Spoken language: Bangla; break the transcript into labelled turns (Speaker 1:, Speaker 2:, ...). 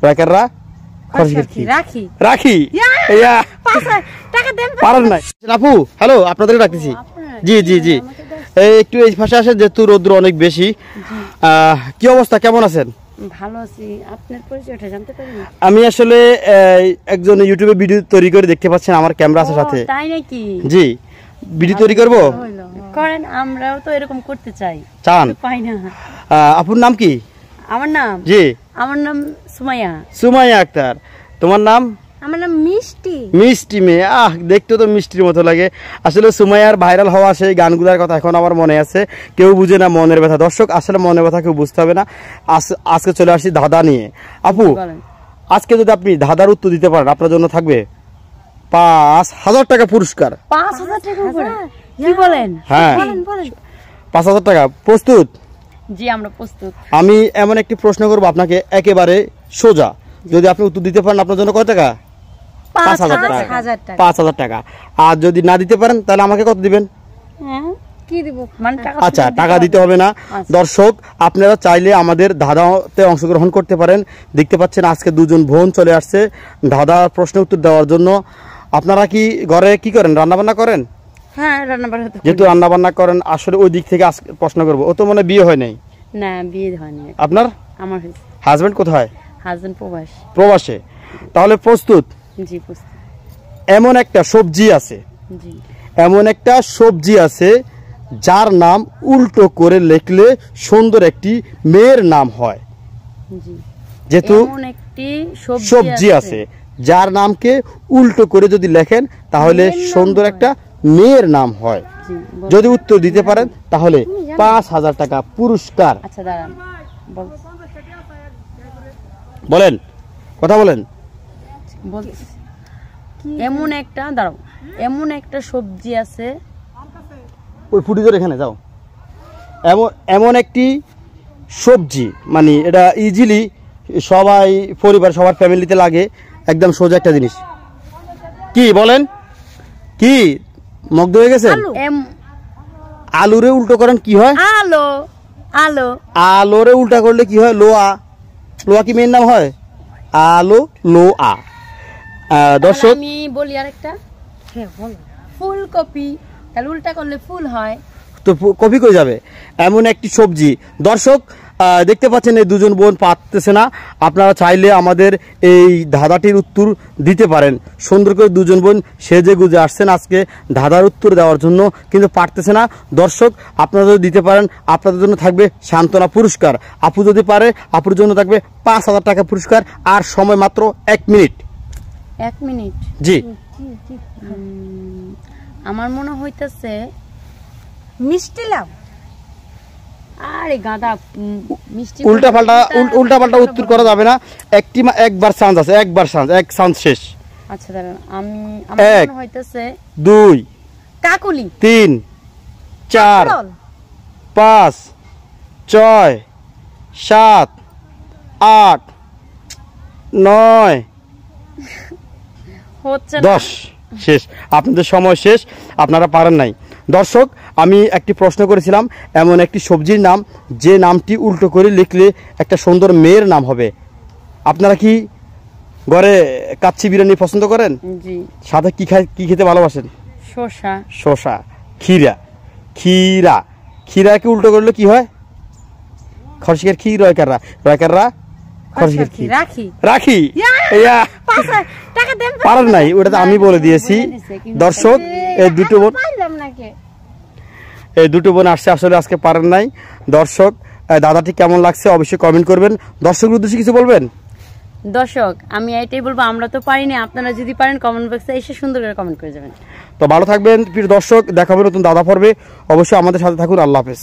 Speaker 1: রাইকাররা খরচের কি
Speaker 2: রাখি
Speaker 1: রাখি ইয়া
Speaker 2: টাকা দেন
Speaker 1: পারেন না আপু হ্যালো আপনাদেরকে ডাকতেছি জি জি জি একটু এই পাশে আসেন যেহেতু রোদ্র অনেক বেশি কি অবস্থা কেমন আছেন
Speaker 2: ভালো আছি আপনার পরিচয়টা জানতে পারি
Speaker 1: আমি আসলে একজন ইউটিউবে ভিডিও তৈরি করে দেখতে পাচ্ছেন আমার ক্যামেরা আছে সাথে
Speaker 2: তাই নাকি
Speaker 1: জি ভিডিও তৈরি করব
Speaker 2: করেন আমরাও তো এরকম করতে চাই
Speaker 1: চান
Speaker 2: পাই না
Speaker 1: আপুর নাম কি
Speaker 2: আমার নাম
Speaker 1: জি
Speaker 2: আমার নাম সুমাইয়া
Speaker 1: সুমাইয়া আক্তার তোমার নাম
Speaker 2: আমার নাম মিষ্টি
Speaker 1: মিষ্টি মেয়ে দেখতে তো মিষ্টির মতো লাগে আসলে সুমাইয়ার ভাইরাল হওয়া সেই গানগুলোর কথা এখন আমার মনে আছে কেউ বুঝে না মনের ব্যথা দর্শক আসলে মনের ব্যথা কেউ বুঝতে হবে না আজকে চলে আসছি ধাঁধা নিয়ে আপু আজকে যদি আপনি ধাঁধার উত্তর দিতে পারেন আপনার জন্য থাকবে 5,000 টাকা পুরস্কার
Speaker 2: 5,000 টাকা করে কি বলেন
Speaker 1: হ্যাঁ
Speaker 2: বলেন
Speaker 1: 5,000 টাকা প্রস্তুত
Speaker 2: জি আমরা প্রস্তুত
Speaker 1: আমি এমন একটি প্রশ্ন করব আপনাকে একেবারে সোজা যদি আপনি উত্তর দিতে পারেন আপনার জন্য কত টাকা 5,000 টাকা 5,000 টাকা আর যদি না দিতে পারেন তাহলে আমাকে কত দিবেন
Speaker 2: কি দিব মানে টাকা
Speaker 1: আচ্ছা টাকা দিতে হবে না দর্শক আপনারা চাইলে আমাদের ধাঁধাতে অংশগ্রহণ করতে পারেন দেখতে পাচ্ছেন আজকে দুজন বোন চলে আসছে ধাঁধা প্রশ্ন উত্তর দেওয়ার জন্য আপনারা কি ঘরে কি করেন রান্না বান্না করেন
Speaker 2: হ্যাঁ রান্না বান্না
Speaker 1: যেহেতু রান্না বান্না করেন আসলে ওই দিক থেকে আজকে প্রশ্ন করব ও তো মনে বিয়ে হয় নাই
Speaker 2: না বিয়ে হয়নি
Speaker 1: আপনার
Speaker 2: আমার
Speaker 1: হাজবেন্ড কোথায়
Speaker 2: হাজবেন্ড
Speaker 1: প্রবাসে তাহলে প্রস্তুত
Speaker 2: জি প্রস্তুত
Speaker 1: এমন একটা সবজি আছে
Speaker 2: জি
Speaker 1: এমন একটা সবজি আছে যার নাম উল্টো করে লিখলে সুন্দর একটি মেয়ের নাম হয়
Speaker 2: জি
Speaker 1: যেহেতু
Speaker 2: এমন একটি
Speaker 1: সবজি আছে যার নামকে উল্টো করে যদি লেখেন তাহলে সুন্দর একটা মেয়ের নাম হয় যদি উত্তর দিতে পারেন তাহলে 5,000 টাকা পুরস্কার
Speaker 2: আচ্ছা দাঁড়ান
Speaker 1: বলেন কথা বলেন
Speaker 2: এমন একটা দাঁড়াও এমন একটা সবজি আছে
Speaker 1: ওই ফুটি ধরে এখানে যাও এমন একটি সবজি মানে এটা ইজিলি সবাই পরিবার সবার ফ্যামিলিতে লাগে একদম সোজা একটা জিনিস কি বলেন কি মুগ্ধ হয়ে গেছেন আলুরে উল্টো করেন কি হয়
Speaker 2: আলো আলো
Speaker 1: আলোরে উল্টা করলে কি হয় লোয়া লোয়া কি মেয়ের নাম হয় আলো লোয়া দর্শক
Speaker 2: আমি বলি আরেকটা ফুলকপি তাহলে উল্টা করলে ফুল হয়
Speaker 1: তো কপি কই যাবে এমন একটি সবজি দর্শক দেখতে পাচ্ছেন এই দুজন বোন পারতেছে না আপনারা চাইলে আমাদের এই ধাঁধাটির উত্তর দিতে পারেন সুন্দর করে দুজন বোন সেজে গুজে আসছেন আজকে ধাঁধার উত্তর দেওয়ার জন্য কিন্তু পারতেছে না দর্শক আপনারা যদি দিতে পারেন আপনাদের জন্য থাকবে সান্ত্বনা পুরস্কার আপু যদি পারে আপুর জন্য থাকবে 5,000 টাকা পুরস্কার আর সময় মাত্র 1 মিনিট
Speaker 2: 1 মিনিট
Speaker 1: জি
Speaker 2: আমার মনে হইতেছে মিষ্টি লাউ আরে গাদা মিষ্টি
Speaker 1: উল্টা পাল্টা উত্তর করা যাবে না একবার চান্স আছে এক চান্স শেষ
Speaker 2: আচ্ছা দাঁড়ান আমার মনে হইতেছে
Speaker 1: 2
Speaker 2: কাকুলি
Speaker 1: 3 4 5 6 7 8 9
Speaker 2: হচ্ছে
Speaker 1: 10 শেষ আপনাদের সময় শেষ আপনারা পারেন নাই দর্শক আমি একটি প্রশ্ন করেছিলাম এমন একটি সবজির নাম যে নামটি উল্টো করে লিখলে একটা সুন্দর মেয়ের নাম হবে আপনারা কি ঘরে কাচ্চি বিরিয়ানি পছন্দ করেন
Speaker 2: জি
Speaker 1: সাথে কি খেতে ভালোবাসেন শসা ক্ষীরাকে উল্টো করলে কি হয় খরচের ক্ষী রয়কাররা খরচের ক্ষী রাখি পারেন নাই ওটা তো আমি বলে দিয়েছি দর্শক এই দুটো বোন আসছে আসলে আজকে পারেন নাই দর্শক দাদাটি কেমন লাগছে অবশ্যই কমেন্ট করবেন দর্শকের উদ্দেশ্যে কিছু বলবেন
Speaker 2: দর্শক আমি এটাই বলবো আমরা তো পারিনি আপনারা যদি পারেন কমেন্ট বক্সে এসে সুন্দর করে কমেন্ট করে যাবেন
Speaker 1: তো ভালো থাকবেন প্রিয় দর্শক দেখা হবে নতুন দাদা পর্বে অবশ্যই আমাদের সাথে থাকুন আল্লাহ হাফেজ